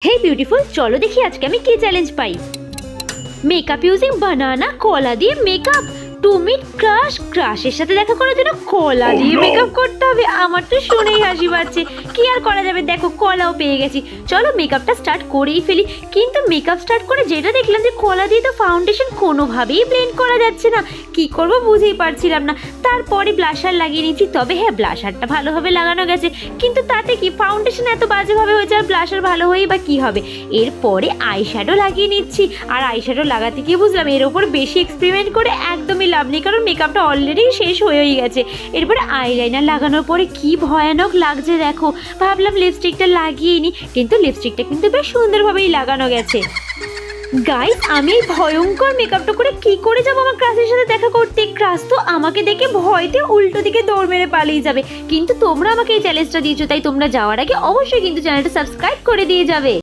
हे beautiful चलो देखिए आज के আমি কি চ্যালেঞ্জ পাই। মেকআপ ইউজিং বানানা কলা দিয়ে মেকআপ টু মিট ক্রাশ ক্রাশের সাথে দেখা করার জন্য কলা দিয়ে মেকআপ করতে হবে। আমার তো শুনেই হাসি পাচ্ছে, কি আর করা যাবে, দেখো কলাও পেয়ে গেছি। চলো মেকআপটা স্টার্ট করেই ফেলি। কিন্তু মেকআপ স্টার্ট করে যেটা দেখলাম যে কলা দিয়ে তো ফাউন্ডেশন কোনোভাবেই ব্লেন্ড করা যাচ্ছে না, কি করব বুঝেই পারছিলাম না। তারপরে ব্লাশার লাগিয়ে নিয়েছি, তবে হ্যাঁ ব্লাশারটা ভালোভাবে লাগানো গেছে, কিন্তু তাতে কি ফাউন্ডেশন এত বাজেভাবে হয়েছে আর ব্লাশার ভালো হয়েই বা কী হবে। এরপরে আইশ্যাডো লাগিয়ে নিচ্ছি, আর আইশ্যাডো লাগাতে গিয়ে বুঝলাম এর ওপর বেশি এক্সপেরিমেন্ট করে একদমই লাভ নেই, কারণ মেকআপটা অলরেডি শেষ হয়েই গেছে। এরপরে আইলাইনার লাগানোর পরে কি ভয়ানক লাগছে দেখো। ভাবলাম লিপস্টিকটা লাগিয়েই নি, কিন্তু লিপস্টিকটা কিন্তু বেশ সুন্দরভাবেই লাগানো গেছে। গাইস আমি এই ভয়ঙ্কর মেকআপটা করে কি করে যাবো আমার ক্রাশের সাথে দেখা করতে? ক্রাশ তো আমাকে দেখে ভয়তে উল্টো দিকে দৌড় মেরে পালিয়ে যাবে। কিন্তু তোমরা আমাকে এই চ্যালেঞ্জটা দিয়েছো, তাই তোমরা যাওয়ার আগে অবশ্যই কিন্তু চ্যানেলটা সাবস্ক্রাইব করে দিয়ে যাবে।